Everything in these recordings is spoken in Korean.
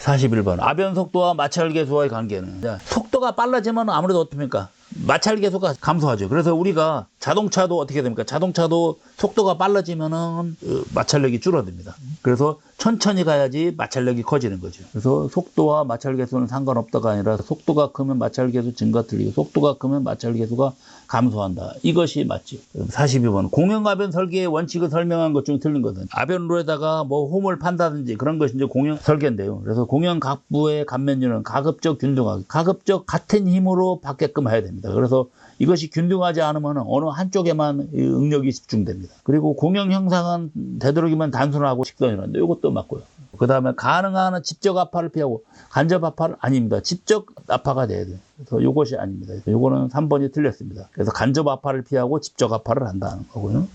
41번. 아변 속도와 마찰 계수와의 관계는. 자, 속도가 빨라지면 아무래도 어떻습니까? 마찰 계수가 감소하죠. 그래서 우리가 자동차도 어떻게 됩니까? 자동차도 속도가 빨라지면은 마찰력이 줄어듭니다. 그래서 천천히 가야지 마찰력이 커지는 거죠. 그래서 속도와 마찰 계수는 상관없다가 아니라 속도가 크면 마찰 계수 증가 틀리고 속도가 크면 마찰 계수가 감소한다. 이것이 맞죠. 42번. 공영아변 설계의 원칙을 설명한 것 중 틀린 것은 아변로에다가 뭐 홈을 판다든지 그런 것이 이제 공영 설계인데요. 그래서 공영 각부의 감면율은 가급적 균등하게, 가급적 같은 힘으로 받게끔 해야 됩니다. 그래서 이것이 균등하지 않으면 어느 한쪽에만 응력이 집중됩니다. 그리고 공영 형상은 되도록이면 단순하고 직선이라는데 이것도 맞고요. 그 다음에 가능한 직접 압파를 피하고 간접 압파는 아닙니다. 직접 압파가 돼야 돼요. 그래서 이것이 아닙니다. 이거는 3번이 틀렸습니다. 그래서 간접 압파를 피하고 직접 압파를 한다는 거고요.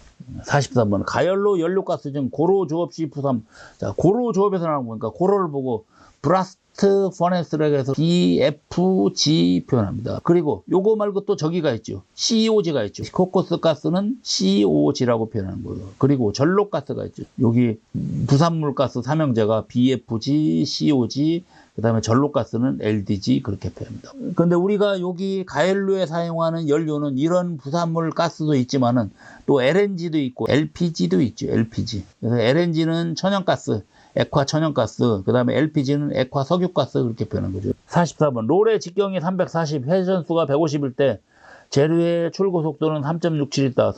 43번. 가열로 연료가스 중 고로 조업 시 부산. 자, 고로 조업에서 나오는 거니까 고로를 보고 브라스트 퍼네스라고 해서 BFG 표현합니다. 그리고 요거 말고 또 저기가 있죠. COG가 있죠. 코커스 가스는 COG라고 표현하는 거예요. 그리고 전록가스가 있죠. 여기 부산물가스 삼형제가 BFG, COG, 그 다음에 전록가스는 LDG 그렇게 표현합니다. 근데 우리가 여기 가연료에 사용하는 연료는 이런 부산물 가스도 있지만은 또 LNG도 있고 LPG도 있죠. LPG. 그래서 LNG는 천연가스, 액화 천연가스, 그 다음에 LPG는 액화 석유가스 그렇게 표현한 거죠. 44번. 롤의 직경이 340, 회전수가 150일 때 재료의 출고 속도는 3.67이다.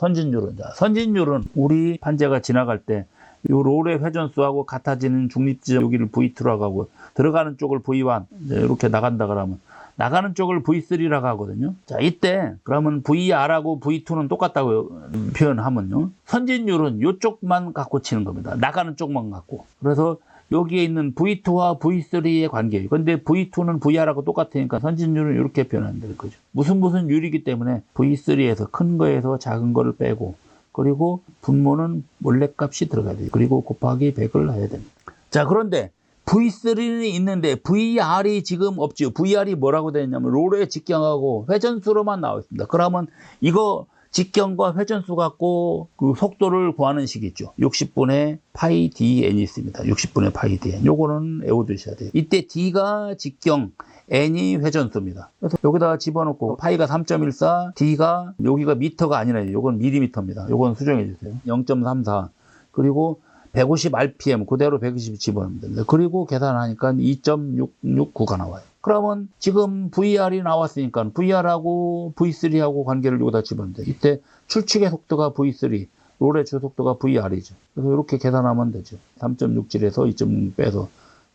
선진율은 우리 판재가 지나갈 때 이 롤의 회전수하고 같아지는 중립지점 여기를 V2라고 하고 들어가는 쪽을 V1 이렇게 나간다 그러면 나가는 쪽을 V3라고 하거든요. 자, 이때 그러면 VR하고 V2는 똑같다고 표현하면요. 선진율은 이쪽만 갖고 치는 겁니다. 나가는 쪽만 갖고. 그래서 여기에 있는 V2와 V3의 관계예요. 근데 V2는 VR하고 똑같으니까 선진율은 이렇게 표현한다는 거죠. 무슨 율이기 때문에 V3에서 큰 거에서 작은 거를 빼고 그리고 분모는 원래값이 들어가야 돼요. 그리고 곱하기 100을 해야 됩니다. 자, 그런데 V3는 있는데 VR이 지금 없죠. VR이 뭐라고 되어 있냐면 롤의 직경하고 회전수로만 나와 있습니다. 그러면 이거 직경과 회전수 갖고 그 속도를 구하는 식이 있죠. 60분의 파이 dn이 있습니다. 60분의 파이 dn. 요거는 외워두셔야 돼요. 이때 d가 직경, n이 회전수입니다. 그래서 여기다가 집어넣고 파이가 3.14, d가 여기가 미터가 아니라 요건 밀리미터입니다. 요건 수정해 주세요. 0.34. 그리고 150 rpm 그대로 120 집어넣으면 됩니다. 그리고 계산하니까 2.669가 나와요. 그러면 지금 VR이 나왔으니까 VR하고 V3하고 관계를 여기다 집어넣으면 돼요. 이때 출축의 속도가 V3, 롤의 주속도가 VR이죠. 그래서 이렇게 계산하면 되죠. 3.67에서 2.6 빼서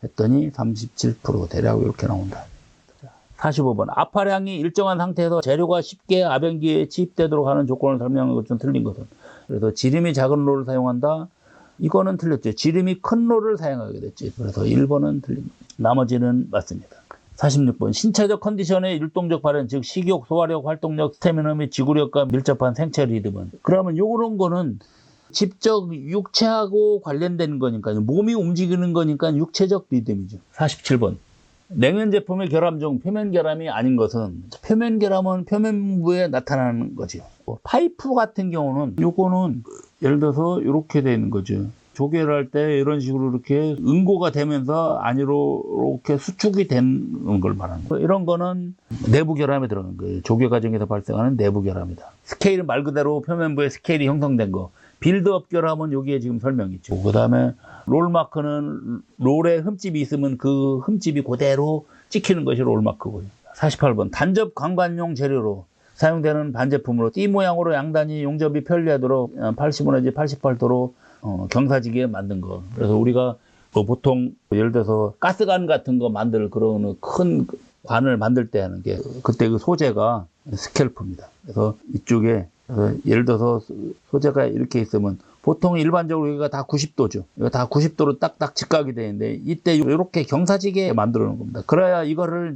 했더니 37% 대략 이렇게 나온다. 45번. 압파량이 일정한 상태에서 재료가 쉽게 아변기에 치입되도록 하는 조건을 설명한 것 좀 틀린 것은. 그래서 지름이 작은 롤을 사용한다. 이거는 틀렸죠. 지름이 큰 롤을 사용하게 됐죠. 그래서 1번은 틀립니다. 나머지는 맞습니다. 46번. 신체적 컨디션의 율동적 발현, 즉 식욕, 소화력, 활동력, 스태미너 및 지구력과 밀접한 생체 리듬은. 그러면 요런 거는 직접 육체하고 관련된 거니까요. 몸이 움직이는 거니까 육체적 리듬이죠. 47번. 냉면 제품의 결함 중 표면 결함이 아닌 것은 표면 결함은 표면부에 나타나는 거죠. 파이프 같은 경우는 요거는 예를 들어서 이렇게 되는 거죠. 조개를 할 때 이런 식으로 이렇게 응고가 되면서 안으로 이렇게 수축이 되는 걸 말하는 거예요. 이런 거는 내부 결함에 들어가는 거예요. 조개 과정에서 발생하는 내부 결함이다. 스케일은 말 그대로 표면부에 스케일이 형성된 거. 빌드업 결함은 여기에 지금 설명이 있죠. 그 다음에 롤마크는 롤에 흠집이 있으면 그 흠집이 그대로 찍히는 것이 롤마크고요. 48번. 단접 관관용 재료로 사용되는 반제품으로 띠 모양으로 양단이 용접이 편리하도록 80도 내지 88도로 경사지게 만든 거. 그래서 우리가 뭐 보통 예를 들어서 가스관 같은 거 만들 그런 큰 관을 만들 때 하는 게 그때 그 소재가 스캘프입니다. 그래서 이쪽에 예를 들어서 소재가 이렇게 있으면 보통 일반적으로 여기가 다 90도죠. 이거 다 90도로 딱딱 직각이 되는데 이때 이렇게 경사지게 만들어 놓은 겁니다. 그래야 이거를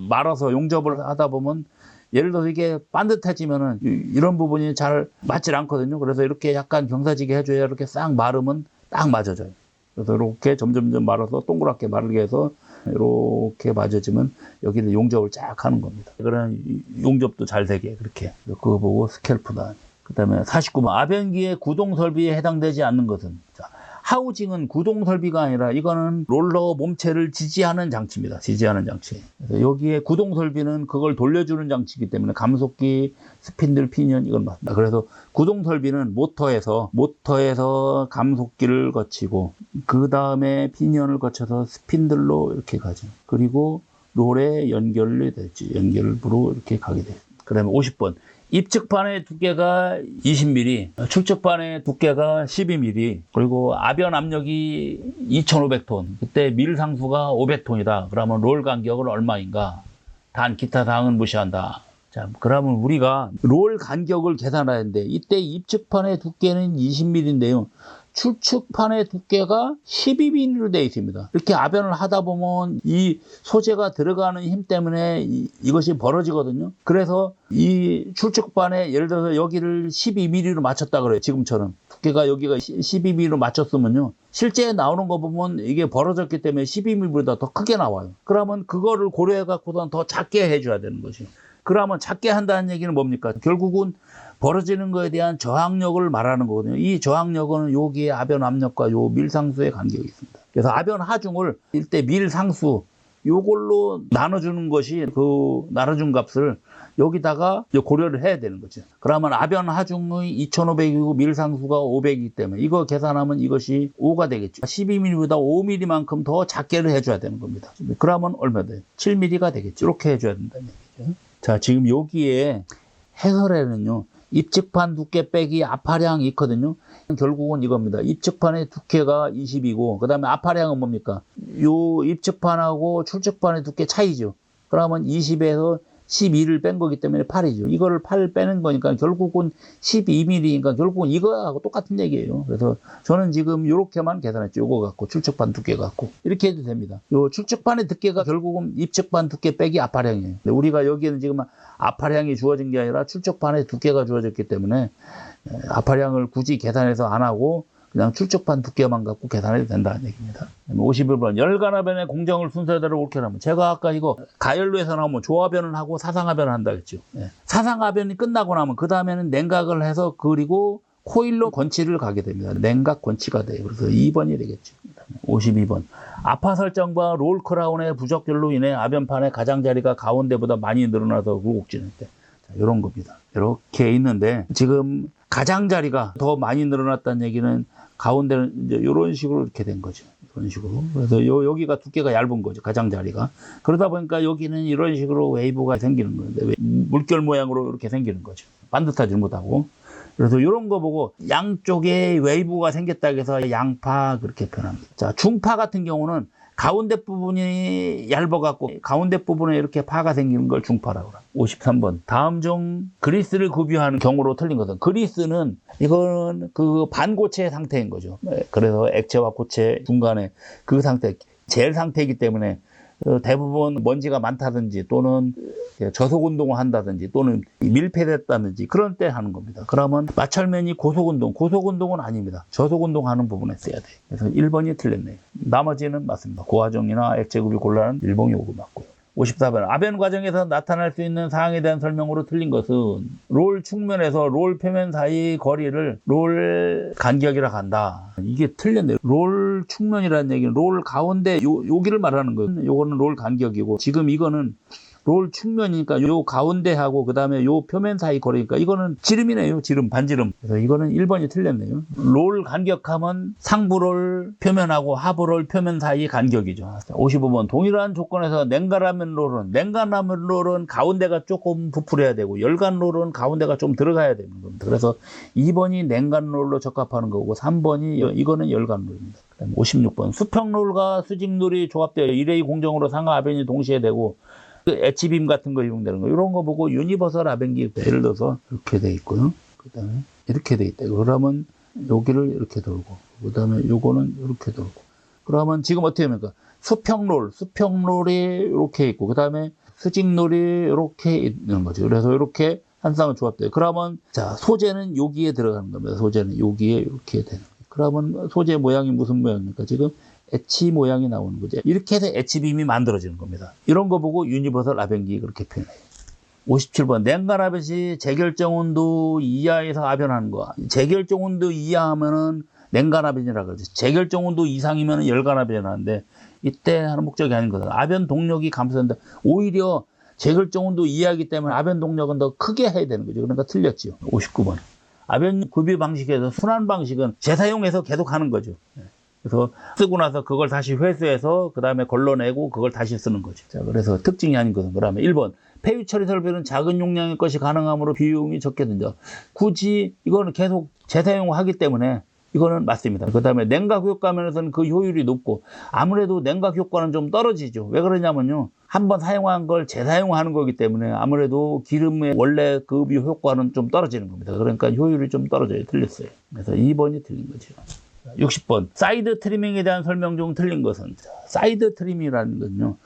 말아서 용접을 하다 보면 예를 들어서 이게 반듯해지면은 이런 부분이 잘 맞질 않거든요. 그래서 이렇게 약간 경사지게 해줘야 이렇게 싹 마르면 딱 맞아져요. 그래서 이렇게 점점점 말아서 동그랗게 마르게 해서 이렇게 맞아지면 여기는 용접을 쫙 하는 겁니다. 그런 용접도 잘 되게 그렇게. 그거 보고 스캘프다. 그 다음에 49번. 아변기의 구동 설비에 해당되지 않는 것은. 자, 하우징은 구동 설비가 아니라 이거는 롤러 몸체를 지지하는 장치입니다. 지지하는 장치. 그래서 여기에 구동 설비는 그걸 돌려주는 장치이기 때문에 감속기, 스핀들, 피니언 이건 맞습니다. 그래서 구동 설비는 모터에서 감속기를 거치고 그 다음에 피니언을 거쳐서 스핀들로 이렇게 가죠. 그리고 롤에 연결이 되지. 연결부로 이렇게 가게 돼요. 그다음에 50번. 입측판의 두께가 20mm, 출측판의 두께가 12mm, 그리고 아변 압력이 2,500톤. 그때 밀 상수가 500톤이다. 그러면 롤 간격은 얼마인가? 단 기타 사항은 무시한다. 자, 그러면 우리가 롤 간격을 계산해야 하는데 이때 입측판의 두께는 20mm인데요. 출측판의 두께가 12mm로 되어 있습니다. 이렇게 아변을 하다 보면 이 소재가 들어가는 힘 때문에 이것이 벌어지거든요. 그래서 이 출측판에 예를 들어서 여기를 12mm로 맞췄다 그래요. 지금처럼 두께가 여기가 12mm로 맞췄으면요. 실제 나오는 거 보면 이게 벌어졌기 때문에 12mm보다 더 크게 나와요. 그러면 그거를 고려해 갖고선 더 작게 해줘야 되는 거죠. 그러면 작게 한다는 얘기는 뭡니까? 결국은 벌어지는 거에 대한 저항력을 말하는 거거든요. 이 저항력은 여기에 아변 압력과 요 밀상수의 간격이 있습니다. 그래서 아변 하중을 일대 밀상수 요걸로 나눠주는 것이 그 나눠준 값을 여기다가 고려를 해야 되는 거죠. 그러면 아변 하중의 2,500이고 밀상수가 500이기 때문에 이거 계산하면 이것이 5가 되겠죠. 12mm보다 5mm만큼 더 작게를 해줘야 되는 겁니다. 그러면 얼마 돼요? 7mm가 되겠죠. 이렇게 해줘야 된다는 얘기죠. 자, 지금 여기에 해설에는요. 입측판 두께 빼기 압파량이 있거든요. 결국은 이겁니다. 입측판의 두께가 20이고 그 다음에 압파량은 뭡니까? 요 입측판하고 출측판의 두께 차이죠. 그러면 20에서 12를 뺀 거기 때문에 8이죠. 이거를 8 빼는 거니까 결국은 12mm니까 결국은 이거하고 똑같은 얘기예요. 그래서 저는 지금 이렇게만 계산했죠. 요거 갖고 출측판 두께 갖고 이렇게 해도 됩니다. 요 출측판의 두께가 결국은 입측판 두께 빼기 압파량이에요. 우리가 여기에는 지금 압파량이 주어진 게 아니라 출측판의 두께가 주어졌기 때문에 압파량을 굳이 계산해서 안 하고 그냥 출측판 두께만 갖고 계산해도 된다는 얘기입니다. 51번. 열간압변의 공정을 순서대로 옳게 하면 제가 아까 이거 가열로에서 나오면 조합변을 하고 사상압변을 한다 했죠. 사상압변이 끝나고 나면 그 다음에는 냉각을 해서 그리고 코일로 권치를 가게 됩니다. 냉각 권치가 돼요. 그래서 2번이 되겠죠. 52번. 압파 설정과 롤 크라운의 부적절로 인해 아변판의 가장자리가 가운데보다 많이 늘어나서 굴곡지는 때. 자, 이런 겁니다. 이렇게 있는데 지금 가장자리가 더 많이 늘어났다는 얘기는 가운데는 이제 이런 식으로 이렇게 된 거죠. 이런 식으로. 그래서 여기가 두께가 얇은 거죠. 가장자리가. 그러다 보니까 여기는 이런 식으로 웨이브가 생기는 건데 물결 모양으로 이렇게 생기는 거죠. 반듯하지 못하고. 그래서 이런 거 보고 양쪽에 웨이브가 생겼다 해서 양파 그렇게 표현합니다. 자, 중파 같은 경우는 가운데 부분이 얇아갖고 가운데 부분에 이렇게 파가 생기는 걸 중파라고 합니다. 53번. 다음 중 그리스를 구비하는 경우로 틀린 것은 그리스는 이거는 그 반고체 상태인 거죠. 그래서 액체와 고체 중간에 그 상태, 젤 상태이기 때문에 대부분 먼지가 많다든지 또는 저속 운동을 한다든지 또는 밀폐됐다든지 그런 때 하는 겁니다. 그러면 마찰면이 고속 운동은 아닙니다. 저속 운동하는 부분에 써야 돼요. 그래서 1번이 틀렸네요. 나머지는 맞습니다. 고화정이나 액체급이 곤란한 1번이 오고 맞고요. 54번. 아변 과정에서 나타날 수 있는 사항에 대한 설명으로 틀린 것은 롤 측면에서 롤 표면 사이 거리를 롤 간격이라고 한다. 이게 틀렸네요. 롤 측면이라는 얘기는 롤 가운데 여기를 말하는 거예요. 요거는 롤 간격이고 지금 이거는 롤 측면이니까 요 가운데하고 그 다음에 요 표면 사이 거리니까 이거는 지름이네요. 지름, 반지름. 그래서 이거는 1번이 틀렸네요. 롤 간격하면 상부롤 표면하고 하부롤 표면 사이 간격이죠. 55번. 동일한 조건에서 냉간라면 롤은 가운데가 조금 부풀어야 되고 열간 롤은 가운데가 좀 들어가야 되는 겁니다. 그래서 2번이 냉간 롤로 적합하는 거고 3번이 이거는 열간 롤입니다. 56번. 수평 롤과 수직 롤이 조합되어 1A 공정으로 상하 아변이 동시에 되고 그 엣지빔 같은 거 이용되는 거 이런 거 보고 유니버설 아변기 예를 들어서 이렇게 돼 있고요. 그다음에 이렇게 돼 있다. 그러면 여기를 이렇게 돌고 그다음에 요거는 이렇게 돌고 그러면 지금 어떻게 합니까? 수평롤이 이렇게 있고 그다음에 수직롤이 이렇게 있는 거죠. 그래서 이렇게 한 쌍은 조합돼요. 그러면 자 소재는 여기에 들어가는 겁니다. 소재는 여기에 이렇게 되는 거예요. 그러면 소재 모양이 무슨 모양입니까? 지금 엣지 모양이 나오는 거죠. 이렇게 해서 엣지빔이 만들어지는 겁니다. 이런 거 보고 유니버설 아변기 그렇게 표현해요. 57번. 냉간 아변시 재결정 온도 이하에서 아변하는 거. 재결정 온도 이하하면은 냉간압연이라고 그러죠. 재결정 온도 이상이면 열간압연이 나는데 이때 하는 목적이 아닌 거다. 압연 동력이 감소된다. 오히려 재결정 온도 이하이기 때문에 압연 동력은 더 크게 해야 되는 거죠. 그러니까 틀렸죠. 59번. 압연 구비 방식에서 순환 방식은 재사용해서 계속 하는 거죠. 그래서 쓰고 나서 그걸 다시 회수해서 그 다음에 걸러내고 그걸 다시 쓰는 거죠. 자, 그래서 특징이 아닌 것은 그다음에 1번. 폐유 처리 설비는 작은 용량의 것이 가능하므로 비용이 적게 든다. 굳이 이거는 계속 재사용하기 때문에 이거는 맞습니다. 그 다음에 냉각 효과 면에서는 그 효율이 높고 아무래도 냉각 효과는 좀 떨어지죠. 왜 그러냐면요. 한번 사용한 걸 재사용하는 거기 때문에 아무래도 기름의 원래 그 효과는 좀 떨어지는 겁니다. 그러니까 효율이 좀 떨어져요. 틀렸어요. 그래서 2번이 틀린 거죠. 60번. 사이드 트리밍에 대한 설명 중 틀린 것은 사이드 트리밍이라는 건요.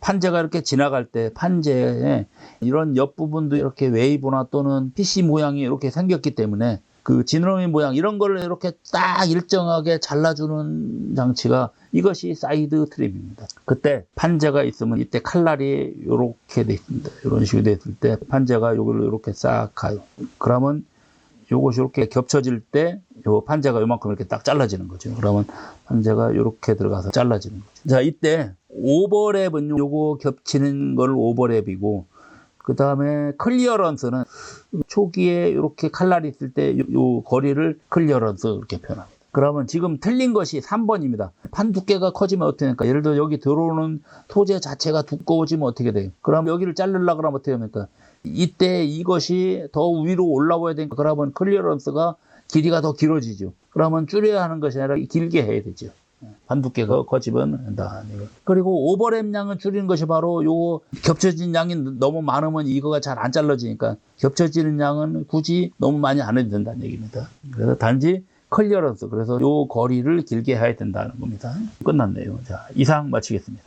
판재가 이렇게 지나갈 때 판재에 이런 옆부분도 이렇게 웨이브나 또는 PC 모양이 이렇게 생겼기 때문에 그 지느러미 모양 이런 거를 이렇게 딱 일정하게 잘라주는 장치가 이것이 사이드 트림입니다. 그때 판재가 있으면 이때 칼날이 이렇게 돼 있습니다. 이런 식으로 돼 있을 때 판재가 요거를 이렇게 싹 가요. 그러면 요것이 이렇게 겹쳐질 때 요 판재가 요만큼 이렇게 딱 잘라지는 거죠. 그러면 판재가 이렇게 들어가서 잘라지는 거죠. 자, 이때 오버랩은 요거 겹치는 걸 오버랩이고 그 다음에 클리어런스는 초기에 이렇게 칼날이 있을 때 요 거리를 클리어런스 이렇게 표현합니다. 그러면 지금 틀린 것이 3번입니다. 판 두께가 커지면 어떻게 됩니까? 예를 들어 여기 들어오는 소재 자체가 두꺼워지면 어떻게 돼요? 그럼 여기를 자르려고 그러면 어떻게 됩니까? 이때 이것이 더 위로 올라와야 되니까 그러면 클리어런스가 길이가 더 길어지죠. 그러면 줄여야 하는 것이 아니라 길게 해야 되죠. 판 두께가 커지면 한다. 그리고 오버랩 양을 줄이는 것이 바로 요 겹쳐진 양이 너무 많으면 이거가 잘 안 잘라지니까 겹쳐지는 양은 굳이 너무 많이 안 해도 된다는 얘기입니다. 그래서 단지 클리어런스, 그래서 요 거리를 길게 해야 된다는 겁니다. 끝났네요. 자, 이상 마치겠습니다.